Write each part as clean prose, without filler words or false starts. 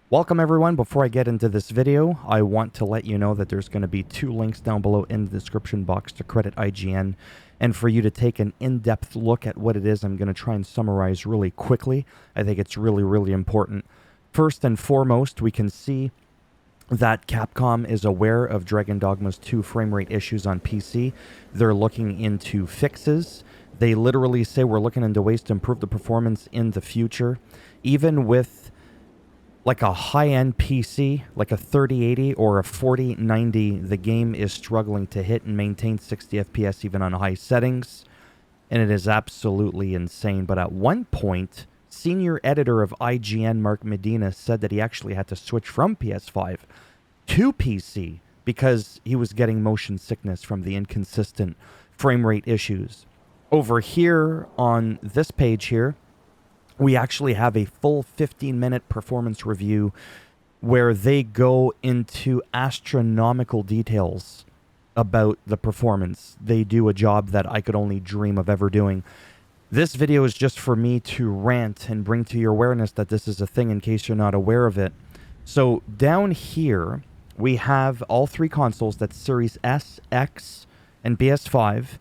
Welcome everyone. Before I get into this video, I want to let you know that there's going to be 2 links down below in the description box to credit IGN and for you to take an in-depth look at what it is. I'm going to try and summarize really quickly. I think it's really important. First and foremost, we can see that Capcom is aware of Dragon Dogma's 2 frame rate issues on PC. They're looking into fixes. They literally say we're looking into ways to improve the performance in the future. Even with like a high-end PC, like a 3080 or a 4090, the game is struggling to hit and maintain 60 FPS even on high settings, and it is absolutely insane. But at one point, senior editor of IGN, Mark Medina, said that he actually had to switch from PS5 to PC because he was getting motion sickness from the inconsistent frame rate issues. Over here on this page here, we actually have a full 15-minute performance review where they go into astronomical details about the performance. They do a job that I could only dream of ever doing. This video is just for me to rant and bring to your awareness that this is a thing in case you're not aware of it. So down here, we have all 3 consoles. That's Series S, X, and PS5.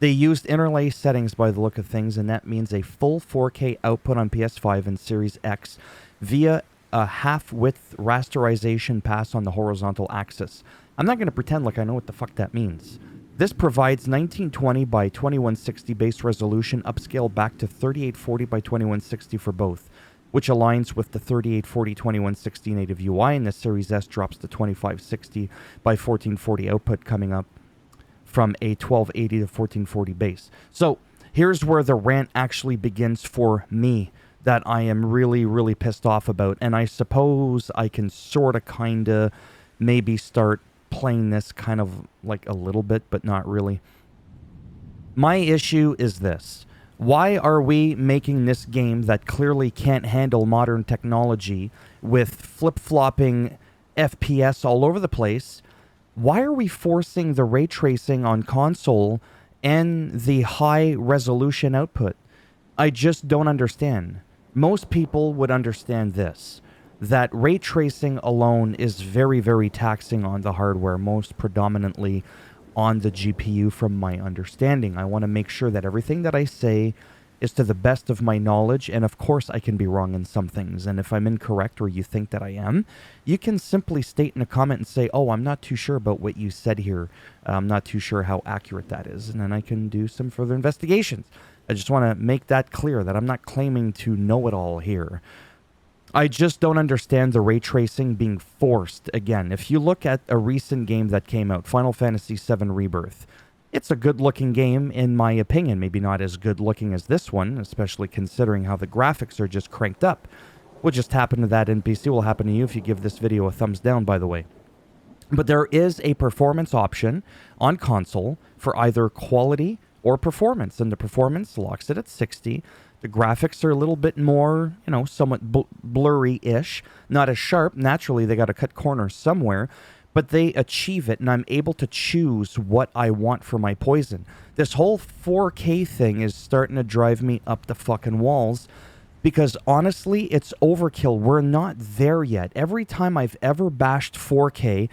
They used interlace settings by the look of things, and that means a full 4K output on PS5 and Series X via a half-width rasterization pass on the horizontal axis. I'm not going to pretend like I know what the fuck that means. This provides 1920 by 2160 base resolution, upscaled back to 3840 by 2160 for both, which aligns with the 3840-2160 native UI, and the Series S drops to 2560 by 1440 output coming up from a 1280 to 1440 base. So here's where the rant actually begins for me that I am really pissed off about. And I suppose I can sort of kind of maybe start playing this kind of like a little bit, but not really. My issue is this. Why are we making this game that clearly can't handle modern technology with flip-flopping FPS all over the place? Why are we forcing the ray tracing on console and the high resolution output? I just don't understand. Most people would understand this, that ray tracing alone is very taxing on the hardware, most predominantly on the GPU from my understanding. I want to make sure that everything that I say is to the best of my knowledge, and of course I can be wrong in some things, and if I'm incorrect or you think that I am, you can simply state in a comment and say, oh, I'm not too sure about what you said here, I'm not too sure how accurate that is, and then I can do some further investigations. I just want to make that clear that I'm not claiming to know it all here. I just don't understand the ray tracing being forced. Again, if you look at a recent game that came out, Final Fantasy VII Rebirth, it's a good-looking game, in my opinion. Maybe not as good-looking as this one, especially considering how the graphics are just cranked up. What just happened to that NPC will happen to you if you give this video a thumbs down, by the way. But there is a performance option on console for either quality or performance, and the performance locks it at 60. The graphics are a little bit more, you know, somewhat blurry-ish, not as sharp. Naturally, they got to cut corners somewhere, but they achieve it, and I'm able to choose what I want for my poison. This whole 4K thing is starting to drive me up the fucking walls, because honestly, it's overkill. We're not there yet. Every time I've ever bashed 4K,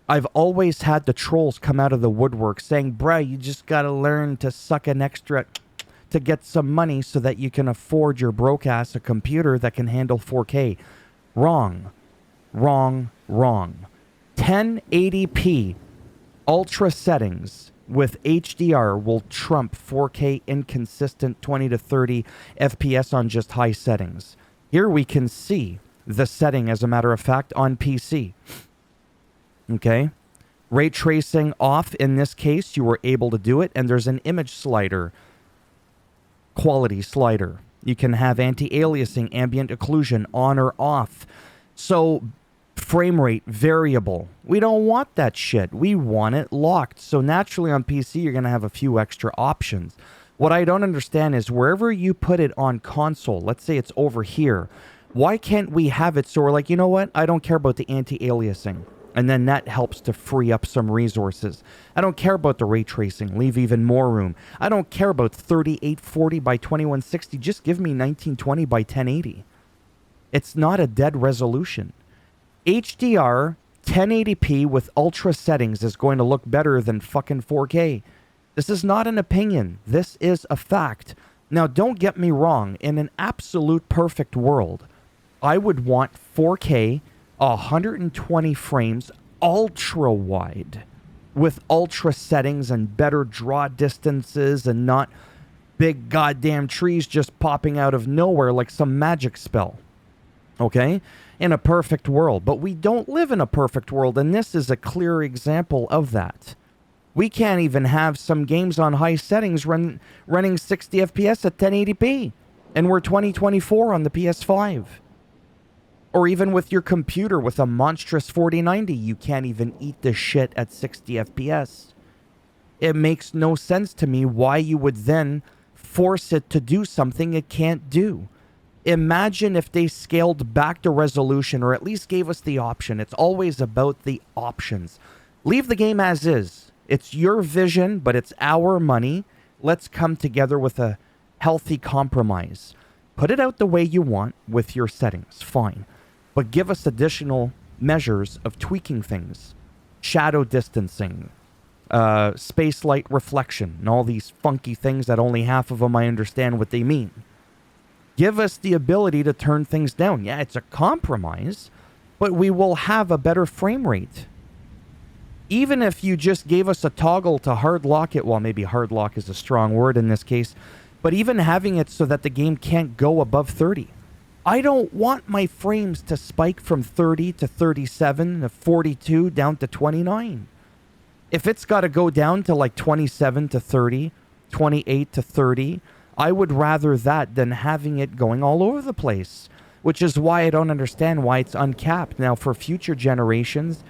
I've always had the trolls come out of the woodwork saying, bruh, you just gotta learn to suck an extra to get some money so that you can afford your broke-ass a computer that can handle 4K. Wrong. 1080p ultra settings with HDR will trump 4K inconsistent 20 to 30 FPS on just high settings. Here we can see the setting, as a matter of fact, on PC. Okay? Ray tracing off in this case, you were able to do it, and there's an image slider, quality slider. You can have anti-aliasing, ambient occlusion on or off. So frame rate variable. We don't want that shit. We want it locked. So naturally on PC, you're going to have a few extra options. What I don't understand is wherever you put it on console, let's say it's over here, why can't we have it so we're like, you know what? I don't care about the anti-aliasing. And then that helps to free up some resources. I don't care about the ray tracing. Leave even more room. I don't care about 3840 by 2160. Just give me 1920 by 1080. It's not a dead resolution. HDR 1080p with ultra settings is going to look better than fucking 4K. This is not an opinion. This is a fact. Now, don't get me wrong. In an absolute perfect world, I would want 4K, 120 frames, ultra wide, with ultra settings and better draw distances and not big goddamn trees just popping out of nowhere like some magic spell. Okay? In a perfect world. But we don't live in a perfect world, and this is a clear example of that. We can't even have some games on high settings running 60 FPS at 1080p. And we're 2024 on the PS5. Or even with your computer with a monstrous 4090, you can't even eat this shit at 60 FPS. It makes no sense to me why you would then force it to do something it can't do. Imagine if they scaled back the resolution or at least gave us the option. It's always about the options. Leave the game as is. It's your vision, but it's our money. Let's come together with a healthy compromise. Put it out the way you want with your settings. Fine. But give us additional measures of tweaking things. Shadow distancing. Space light reflection. And all these funky things that only half of them I understand what they mean. Give us the ability to turn things down. Yeah, it's a compromise, but we will have a better frame rate. Even if you just gave us a toggle to hard lock it, well, maybe hard lock is a strong word in this case, but even having it so that the game can't go above 30. I don't want my frames to spike from 30 to 37 to 42 down to 29. If it's got to go down to like 27 to 30, 28 to 30, I would rather that than having it going all over the place, which is why I don't understand why it's uncapped. Now, for future generations,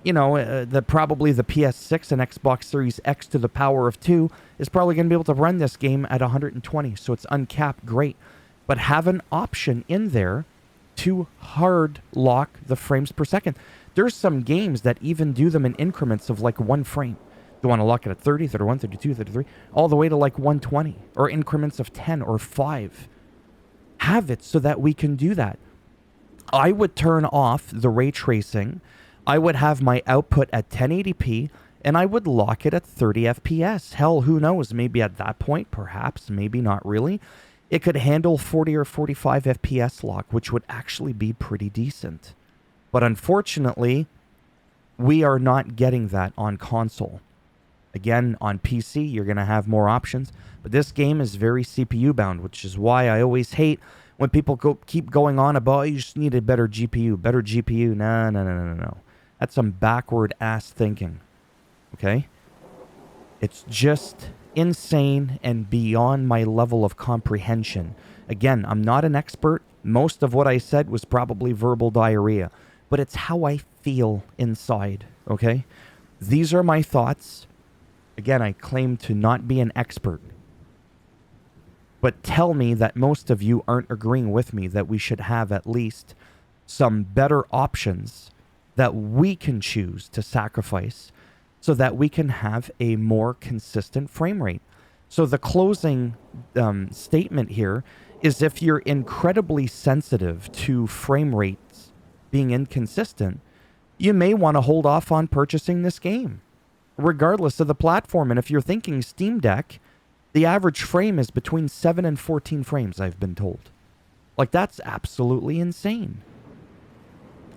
you know, probably the PS6 and Xbox Series X to the power of 2 is probably going to be able to run this game at 120, so it's uncapped, great. But have an option in there to hard lock the frames per second. There's some games that even do them in increments of like 1 frame. You want to lock it at 30, 31, 32, 33, all the way to like 120, or increments of 10 or 5. Have it so that we can do that. I would turn off the ray tracing. I would have my output at 1080p, and I would lock it at 30 FPS. Hell, who knows? Maybe at that point, perhaps, maybe not really. It could handle 40 or 45 FPS lock, which would actually be pretty decent. But unfortunately, we are not getting that on console. Again, on PC, you're going to have more options. But this game is very CPU bound, which is why I always hate when people keep going on about, oh, you just need a better GPU. Better GPU. No. That's some backward ass thinking. Okay? It's just insane and beyond my level of comprehension. Again, I'm not an expert. Most of what I said was probably verbal diarrhea. But it's how I feel inside. Okay? These are my thoughts. Again, I claim to not be an expert. But tell me that most of you aren't agreeing with me that we should have at least some better options that we can choose to sacrifice so that we can have a more consistent frame rate. So the closing statement here is if you're incredibly sensitive to frame rates being inconsistent, you may want to hold off on purchasing this game, regardless of the platform. And if you're thinking Steam Deck, the average frame is between 7 and 14 frames, I've been told. Like, that's absolutely insane.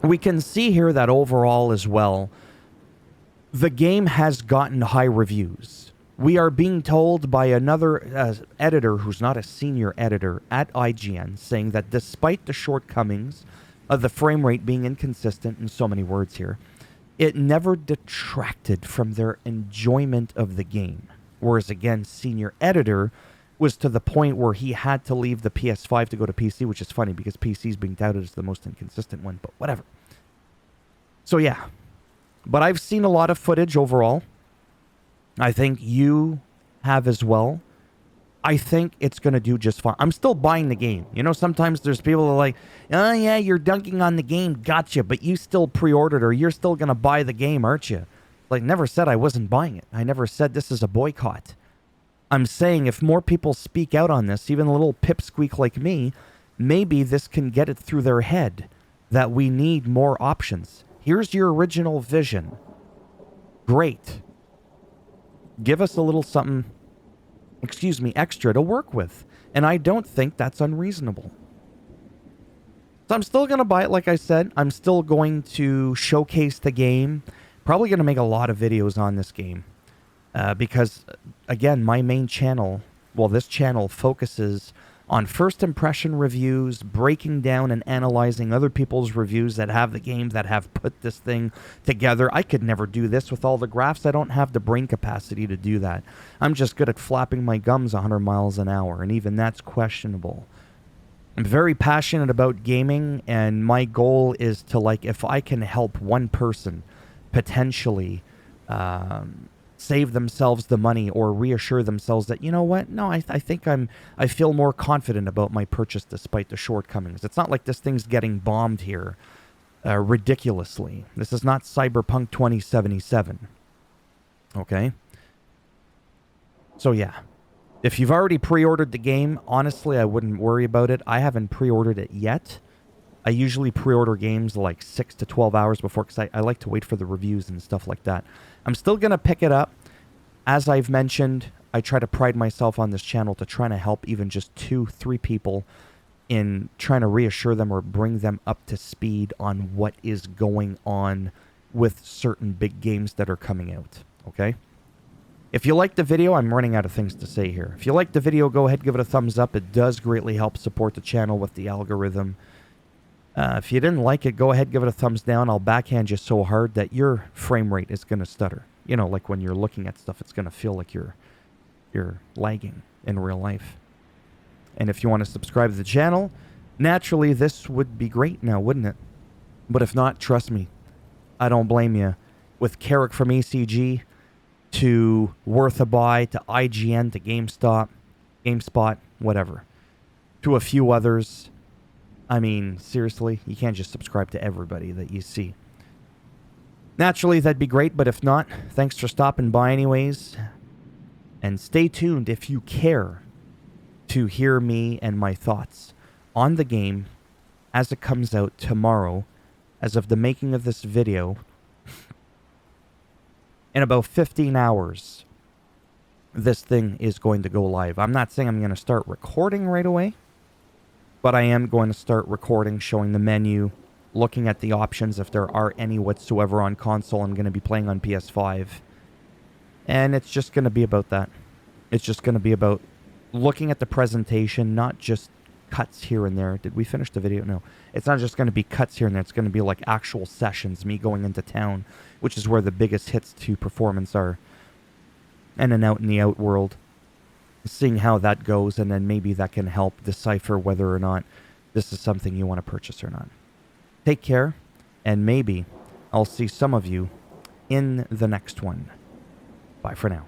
We can see here that overall as well, the game has gotten high reviews. We are being told by another editor who's not a senior editor at IGN saying that despite the shortcomings of the frame rate being inconsistent, in so many words here, it never detracted from their enjoyment of the game. Whereas, again, senior editor was to the point where he had to leave the PS5 to go to PC, which is funny because PC is being touted as the most inconsistent one, but whatever. So, yeah. But I've seen a lot of footage overall. I think you have as well. I think it's going to do just fine. I'm still buying the game. You know, sometimes there's people that are like, oh, yeah, you're dunking on the game. Gotcha. But you still pre-ordered or you're still going to buy the game, aren't you? Like, never said I wasn't buying it. I never said this is a boycott. I'm saying if more people speak out on this, even a little pipsqueak like me, maybe this can get it through their head that we need more options. Here's your original vision. Great. Give us a little something, extra to work with. And I don't think that's unreasonable. So I'm still going to buy it, like I said. I'm still going to showcase the game. Probably going to make a lot of videos on this game. Because, again, my main channel, well, this channel focuses on first impression reviews, breaking down and analyzing other people's reviews that have the game, that have put this thing together. I could never do this with all the graphs. I don't have the brain capacity to do that. I'm just good at flapping my gums 100 miles an hour, and even that's questionable. I'm very passionate about gaming, and my goal is to, like, if I can help one person potentially save themselves the money or reassure themselves that, you know what, no, I think I feel more confident about my purchase despite the shortcomings. It's not like this thing's getting bombed here ridiculously. This is not Cyberpunk 2077. Okay? So yeah. If you've already pre-ordered the game, honestly, I wouldn't worry about it. I haven't pre-ordered it yet. I usually pre-order games like 6 to 12 hours before, because I like to wait for the reviews and stuff like that. I'm still going to pick it up. As I've mentioned, I try to pride myself on this channel to try to help even just 2-3 people in trying to reassure them or bring them up to speed on what is going on with certain big games that are coming out. Okay? If you liked the video, I'm running out of things to say here. If you liked the video, go ahead, give it a thumbs up. It does greatly help support the channel with the algorithm. If you didn't like it, go ahead, give it a thumbs down. I'll backhand you so hard that your frame rate is going to stutter. You know, like when you're looking at stuff, it's going to feel like you're lagging in real life. And if you want to subscribe to the channel, naturally this would be great now, wouldn't it? But if not, trust me, I don't blame you. With Carrick from ECG to Worth a Buy to IGN to GameSpot, whatever, to a few others. I mean, seriously, you can't just subscribe to everybody that you see. Naturally, that'd be great, but if not, thanks for stopping by anyways. And stay tuned if you care to hear me and my thoughts on the game as it comes out tomorrow. As of the making of this video, in about 15 hours, this thing is going to go live. I'm not saying I'm going to start recording right away, but I am going to start recording, showing the menu, looking at the options if there are any whatsoever on console. I'm going to be playing on PS5. And it's just going to be about that. It's just going to be about looking at the presentation, not just cuts here and there. Did we finish the video? No. It's not just going to be cuts here and there. It's going to be like actual sessions, me going into town, which is where the biggest hits to performance are. And an out in the out world. Seeing how that goes, and then maybe that can help decipher whether or not this is something you want to purchase or not. Take care, and maybe I'll see some of you in the next one. Bye for now.